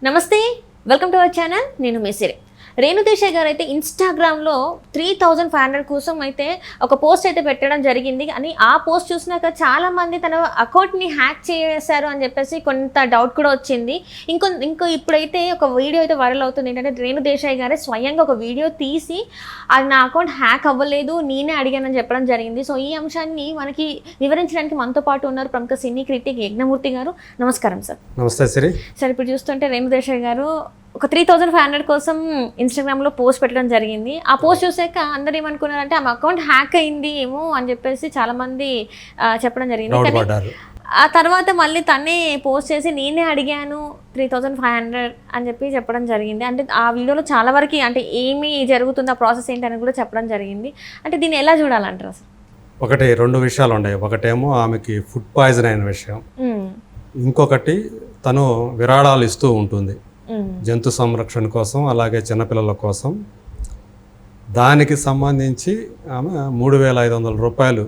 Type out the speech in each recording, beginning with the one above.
నమస్తే, welcome to our channel. నేను మెసిరి. రేణుదేశాయ్ గారు అయితే ఇన్స్టాగ్రామ్లో 3,500 కోసం అయితే ఒక పోస్ట్ అయితే పెట్టడం జరిగింది. అని ఆ పోస్ట్ చూసినాక చాలామంది తన అకౌంట్ని హ్యాక్ చేశారు అని చెప్పేసి కొంత డౌట్ కూడా వచ్చింది. ఇంకో ఇప్పుడైతే ఒక వీడియో అయితే వైరల్ అవుతుంది. ఏంటంటే రేణుదేశాయ్ గారే స్వయంగా ఒక వీడియో తీసి అది నా అకౌంట్ హ్యాక్ అవ్వలేదు, నేనే అడిగానని చెప్పడం జరిగింది. సో ఈ అంశాన్ని మనకి వివరించడానికి మనతో పాటు ఉన్నారు ప్రముఖ సినీ క్రిటిక్ యజ్ఞమూర్తి గారు. నమస్కారం సార్. నమస్తే సిరి. సార్, ఇప్పుడు చూస్తుంటే రేణుదేశాయ్ గారు ఒక 3,500 కోసం ఇన్స్టాగ్రామ్లో పోస్ట్ పెట్టడం జరిగింది. ఆ పోస్ట్ చూసాక అందరు ఏమనుకున్నారంటే ఆమె అకౌంట్ హ్యాక్ అయింది ఏమో అని చెప్పేసి చాలామంది చెప్పడం జరిగింది. కానీ ఆ తర్వాత మళ్ళీ తనే పోస్ట్ చేసి నేనే అడిగాను 3,500 అని చెప్పడం జరిగింది. అంటే ఆ వీడియోలో చాలా వరకు అంటే ఏమి జరుగుతుంది, ఆ ప్రాసెస్ ఏంటి అని కూడా చెప్పడం జరిగింది. అంటే దీన్ని ఎలా చూడాలంటారు అసలు? ఒకటి రెండు విషయాలు ఉన్నాయి. ఒకటేమో ఆమెకి ఫుడ్ పాయిజన్ అయిన విషయం, ఇంకొకటి తను విరాళాలు ఇస్తూ ఉంటుంది జంతు సంరక్షణ కోసం, అలాగే చిన్నపిల్లల కోసం. దానికి సంబంధించి ఆమె 3,500 రూపాయలు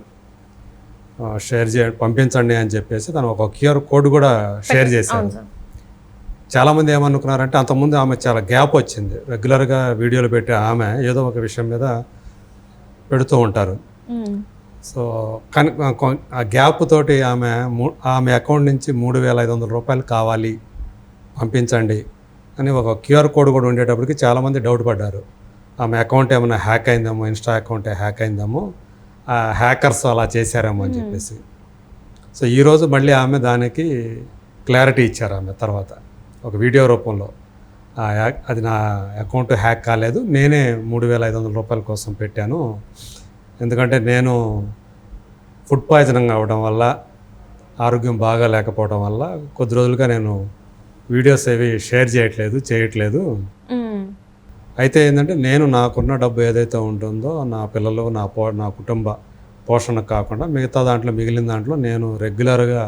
పంపించండి అని చెప్పేసి తను ఒక క్యూఆర్ కోడ్ కూడా షేర్ చేశారు. చాలామంది ఏమనుకున్నారంటే అంతకుముందు ఆమె చాలా గ్యాప్ వచ్చింది. రెగ్యులర్గా వీడియోలు పెట్టి ఆమె ఏదో ఒక విషయం మీద పెడుతూ ఉంటారు. సో కానీ ఆ గ్యాప్ తోటి ఆమె అకౌంట్ నుంచి 3,500 రూపాయలు కావాలి, పంపించండి అని ఒక క్యూఆర్ కోడ్ కూడా ఉండేటప్పటికి చాలామంది డౌట్ పడ్డారు. ఆమె అకౌంట్ ఏమైనా హ్యాక్ అయిందేమో, ఇన్స్టా అకౌంట్ హ్యాక్ అయిందేమో, హ్యాకర్స్ అలా చేశారేమో అని చెప్పేసి. సో ఈరోజు మళ్ళీ ఆమె దానికి క్లారిటీ ఇచ్చారు. ఆమె తర్వాత ఒక వీడియో రూపంలో అది నా అకౌంట్ హ్యాక్ కాలేదు, నేనే 3,500 రూపాయల కోసం పెట్టాను. ఎందుకంటే నేను ఫుడ్ పాయిజనింగ్ అవ్వడం వల్ల, ఆరోగ్యం బాగా లేకపోవడం వల్ల కొద్ది రోజులుగా నేను వీడియోస్ ఏవి షేర్ చేయట్లేదు. అయితే ఏంటంటే నేను నాకున్న డబ్బు ఏదైతే ఉంటుందో నా పిల్లలు, నా కుటుంబ పోషణ కాకుండా మిగతా దాంట్లో, మిగిలిన దాంట్లో నేను రెగ్యులర్గా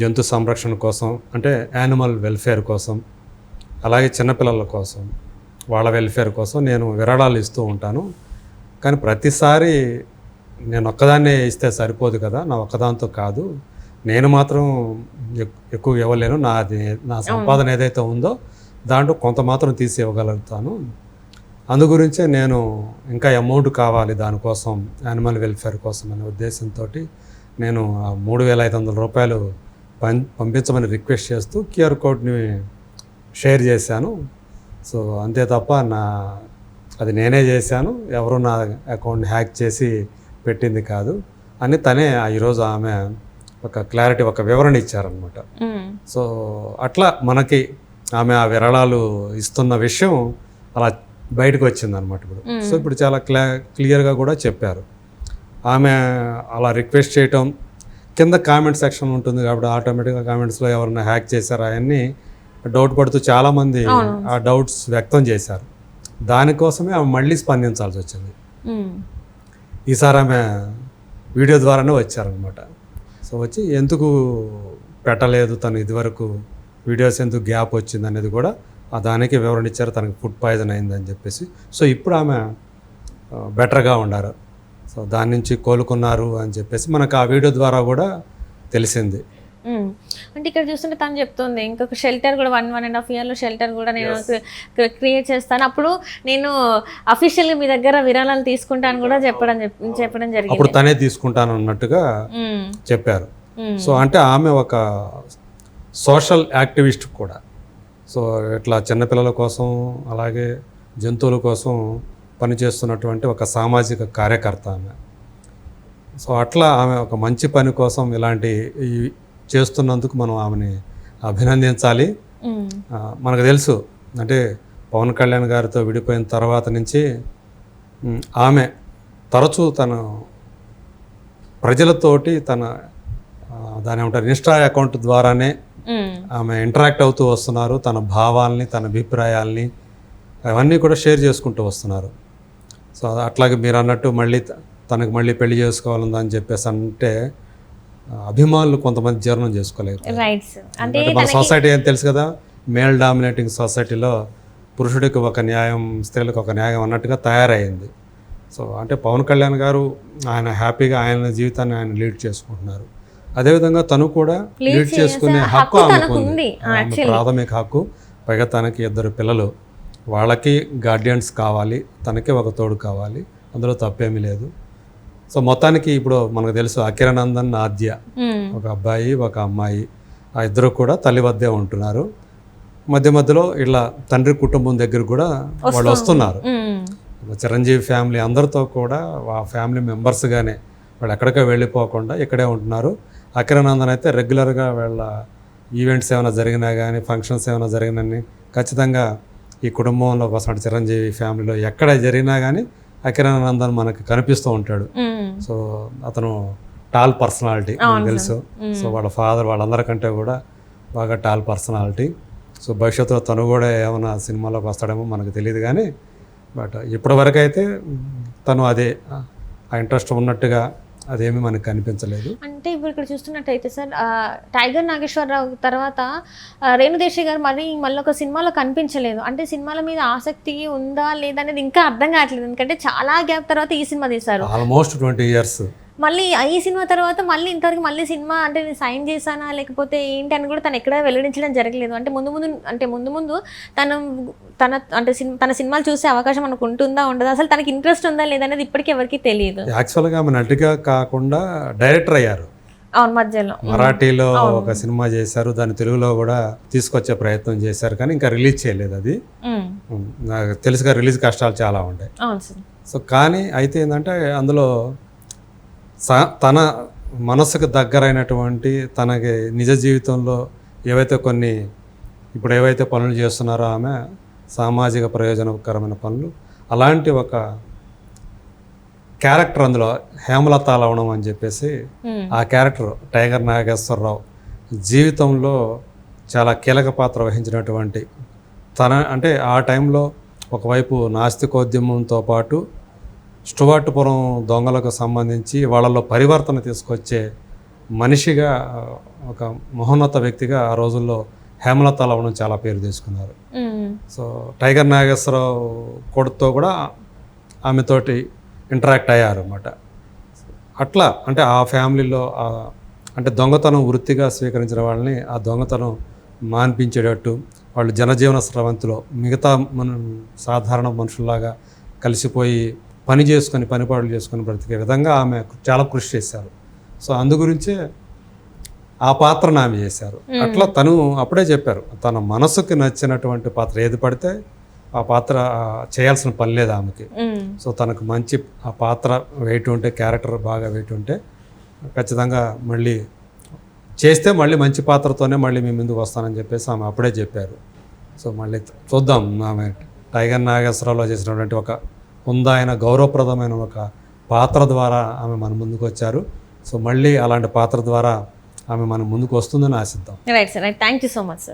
జంతు సంరక్షణ కోసం, అంటే యానిమల్ వెల్ఫేర్ కోసం, అలాగే చిన్నపిల్లల కోసం, వాళ్ళ వెల్ఫేర్ కోసం నేను విరాళాలు ఇస్తూ ఉంటాను. కానీ ప్రతిసారి నేను ఒక్కదాన్నే ఇస్తే సరిపోదు కదా, నా ఒక్కదాంతో కాదు, నేను మాత్రం ఎక్కువ ఇవ్వలేను. నా సంపాదన ఏదైతే ఉందో దాంట్లో కొంత మాత్రం తీసి ఇవ్వగలుగుతాను. అందు గురించే నేను ఇంకా అమౌంట్ కావాలి దానికోసం, యానిమల్ వెల్ఫేర్ కోసం అనే ఉద్దేశంతో నేను 3,500 రూపాయలు పంపించమని రిక్వెస్ట్ చేస్తూ క్యూఆర్ కోడ్ని షేర్ చేశాను. సో అంతే తప్ప అది నేనే చేశాను, ఎవరు నా అకౌంట్ హ్యాక్ చేసి పెట్టింది కాదు అని తనే ఈరోజు ఆమె ఒక క్లారిటీ, ఒక వివరణ ఇచ్చారనమాట. సో అట్లా మనకి ఆమె ఆ విరాళాలు ఇస్తున్న విషయం అలా బయటకు వచ్చిందనమాట ఇప్పుడు. సో ఇప్పుడు చాలా క్లియర్గా కూడా చెప్పారు. ఆమె అలా రిక్వెస్ట్ చేయటం, కింద కామెంట్ సెక్షన్ ఉంటుంది కాబట్టి ఆటోమేటిక్గా కామెంట్స్లో ఎవరైనా హ్యాక్ చేశారా అవన్నీ డౌట్ పడుతూ చాలామంది ఆ డౌట్స్ వ్యక్తం చేశారు. దానికోసమే ఆమె మళ్ళీ స్పందించాల్సి వచ్చింది. ఈసారి ఆమె వీడియో ద్వారానే వచ్చారనమాట. సో వచ్చి ఎందుకు పెట్టలేదు తను ఇదివరకు వీడియోస్, ఎందుకు గ్యాప్ వచ్చింది అనేది కూడా దానికి వివరణ ఇచ్చారు. తనకి ఫుడ్ పాయిజన్ అయిందని చెప్పేసి. సో ఇప్పుడు ఆమె బెటర్గా ఉన్నారు. సో దాని నుంచి కోలుకున్నారు అని చెప్పేసి మనకు ఆ వీడియో ద్వారా కూడా తెలిసింది. అంటే ఇక్కడ చూస్తుంటే తను చెప్తుంది ఇంకొక షెల్టర్ కూడా 1.5 ఇయర్లో షెల్టర్ కూడా నేను క్రియేట్ చేస్తాను, అప్పుడు నేను అఫీషియల్గా మీ దగ్గర విరాళాలు తీసుకుంటాను కూడా చెప్పడం జరిగింది. అప్పుడు తనే తీసుకుంటాను అన్నట్టుగా చెప్పారు. సో అంటే ఆమె ఒక సోషల్ యాక్టివిస్ట్ కూడా. సో ఇట్లా చిన్నపిల్లల కోసం, అలాగే జంతువుల కోసం పనిచేస్తున్నటువంటి ఒక సామాజిక కార్యకర్త ఆమె. సో అట్లా ఆమె ఒక మంచి పని కోసం ఇలాంటి చేస్తున్నందుకు మనం ఆమెని అభినందించాలి. మనకు తెలుసు, అంటే పవన్ కళ్యాణ్ గారితో విడిపోయిన తర్వాత నుంచి ఆమె తరచూ తన ప్రజలతోటి దాని ఏమంటారు ఇన్స్టా అకౌంట్ ద్వారానే ఆమె ఇంటరాక్ట్ అవుతూ వస్తున్నారు. తన భావాల్ని, తన అభిప్రాయాల్ని అవన్నీ కూడా షేర్ చేసుకుంటూ వస్తున్నారు. సో అట్లాగే మీరు అన్నట్టు తనకు మళ్ళీ పెళ్లి చేసుకోవాలని చెప్పేసి అంటే అభిమానులు కొంతమంది జీర్ణం చేసుకోలేదు. అంటే మన సొసైటీ ఏం తెలుసు కదా, మేల్ డామినేటింగ్ సొసైటీలో పురుషుడికి ఒక న్యాయం, స్త్రీలకు ఒక న్యాయం అన్నట్టుగా తయారైంది. సో అంటే పవన్ కళ్యాణ్ గారు ఆయన హ్యాపీగా ఆయన జీవితాన్ని ఆయన లీడ్ చేసుకుంటున్నారు. అదేవిధంగా తను కూడా లీడ్ చేసుకునే హక్కు ఆమెకు ఉంది, ప్రాథమిక హక్కు. పైగా తనకి 2 పిల్లలు, వాళ్ళకి గార్డియన్స్ కావాలి, తనకి ఒక తోడు కావాలి, అందులో తప్పేమీ లేదు. సో మొత్తానికి ఇప్పుడు మనకు తెలుసు అకిరానందన్, ఆద్య, ఒక అబ్బాయి ఒక అమ్మాయి, ఆ ఇద్దరు కూడా తల్లి వద్దే ఉంటున్నారు. మధ్య మధ్యలో ఇలా తండ్రి కుటుంబం దగ్గర కూడా వాళ్ళు వస్తున్నారు. చిరంజీవి ఫ్యామిలీ అందరితో కూడా ఆ ఫ్యామిలీ మెంబర్స్గానే వాళ్ళు ఎక్కడికో వెళ్ళిపోకుండా ఇక్కడే ఉంటున్నారు. అకిరానందన్ అయితే రెగ్యులర్గా వీళ్ళ ఈవెంట్స్ ఏమైనా జరిగినా కానీ, ఫంక్షన్స్ ఏమైనా జరిగినా ఖచ్చితంగా ఈ కుటుంబంలో వస్తున్న చిరంజీవి ఫ్యామిలీలో ఎక్కడ జరిగినా కానీ అకిరానందన్ మనకి కనిపిస్తూ ఉంటాడు. సో అతను టాల్ పర్సనాలిటీ మనకు తెలుసు. సో వాళ్ళ ఫాదర్ వాళ్ళందరికంటే కూడా బాగా టాల్ పర్సనాలిటీ. సో భవిష్యత్తులో తను కూడా ఏమైనా సినిమాలోకి వస్తాడేమో మనకు తెలియదు కానీ, బట్ ఇప్పటి వరకు అయితే తను అదే ఆ ఇంట్రెస్ట్ ఉన్నట్టుగా అదేమీ మనకు కనిపించలేదు. అంటే ఇప్పుడు ఇక్కడ చూస్తున్నట్టయితే సార్, టైగర్ నాగేశ్వరరావు తర్వాత రేణుదేశాయ్ గారు మళ్ళీ ఒక సినిమాలో కనిపించలేదు. అంటే సినిమాల మీద ఆసక్తి ఉందా లేదా అనేది ఇంకా అర్థం కావట్లేదు. ఎందుకంటే చాలా గ్యాప్ తర్వాత ఈ సినిమా తీశారు, ఆల్మోస్ట్ 20 years. మళ్ళీ ఈ సినిమా తర్వాత మళ్ళీ ఇంతవరకు మళ్ళీ సినిమా అంటే నేను సైన్ చేశానా లేకపోతే ఏంటి అని కూడా తను ఎక్కడ వెల్లడించడం జరగలేదు. అంటే ముందు ముందు తన సినిమాలు చూసే అవకాశం మనకు ఉంటుందా ఉండదా, అసలు తనకి ఇంట్రెస్ట్ ఉందా లేదా అనేది ఇప్పటికీ ఎవరికి తెలియదు. యాక్చువల్గా ఆమె నటిగా కాకుండా డైరెక్టర్ అయ్యారు. అవును, మధ్యలో మరాఠీలో ఒక సినిమా చేశారు, దాన్ని తెలుగులో కూడా తీసుకొచ్చే ప్రయత్నం చేశారు కానీ ఇంకా రిలీజ్ చేయలేదు. అది నాకు తెలుసుగా రిలీజ్ కష్టాలు చాలా ఉంటాయి. అవును సార్. సో కానీ అయితే ఏంటంటే అందులో తన మనసుకు దగ్గరైనటువంటి, తనకి నిజ జీవితంలో ఏవైతే పనులు చేస్తున్నారో ఆమె సామాజిక ప్రయోజనకరమైన పనులు, అలాంటి ఒక క్యారెక్టర్ అందులో హేమలత లవణం అని చెప్పేసి ఆ క్యారెక్టర్ టైగర్ నాగేశ్వరరావు జీవితంలో చాలా కీలక పాత్ర వహించినటువంటి అంటే ఆ టైంలో ఒకవైపు నాస్తికోద్యమంతో పాటు స్టువర్ట్పురం దొంగలకు సంబంధించి వాళ్ళలో పరివర్తన తీసుకొచ్చే మనిషిగా, ఒక మహోన్నత వ్యక్తిగా ఆ రోజుల్లో హేమలత లవణం చాలా పేరు తీసుకున్నారు. సో టైగర్ నాగేశ్వరరావు కొడుకుతో కూడా ఆమెతోటి ఇంటరాక్ట్ అయ్యారు అన్నమాట. అట్లా అంటే ఆ ఫ్యామిలీలో అంటే దొంగతనం వృత్తిగా స్వీకరించిన వాళ్ళని ఆ దొంగతనం మాన్పించేటట్టు, వాళ్ళు జనజీవన స్రవంతిలో మిగతా సాధారణ మనుషుల్లాగా కలిసిపోయి పనిపాట్లు చేసుకొని బ్రతికే విధంగా ఆమె చాలా కృషి చేశారు. సో అందు గురించే ఆ పాత్రను ఆమె చేశారు. అట్లా తను అప్పుడే చెప్పారు, తన మనసుకు నచ్చినటువంటి పాత్ర ఏది పడితే ఆ పాత్ర చేయాల్సిన పని లేదు ఆమెకి. సో తనకు మంచి ఆ పాత్ర వెయిట్ ఉంటే, క్యారెక్టర్ బాగా వెయిట్ ఉంటే ఖచ్చితంగా మళ్ళీ చేస్తే మళ్ళీ మంచి పాత్రతోనే మళ్ళీ మీ ముందుకు వస్తానని చెప్పేసి ఆమె అప్పుడే చెప్పారు. సో మళ్ళీ చూద్దాం, ఆమె టైగర్ నాగేశ్వరరావులో చేసినటువంటి ఒక ఉందాయన గౌరవప్రదమైన ఒక పాత్ర ద్వారా ఆమె మన ముందుకు వచ్చారు. సో మళ్ళీ అలాంటి పాత్ర ద్వారా ఆమె మన ముందుకు వస్తుందని ఆశిద్దాం. Right sir, thank you so much sir.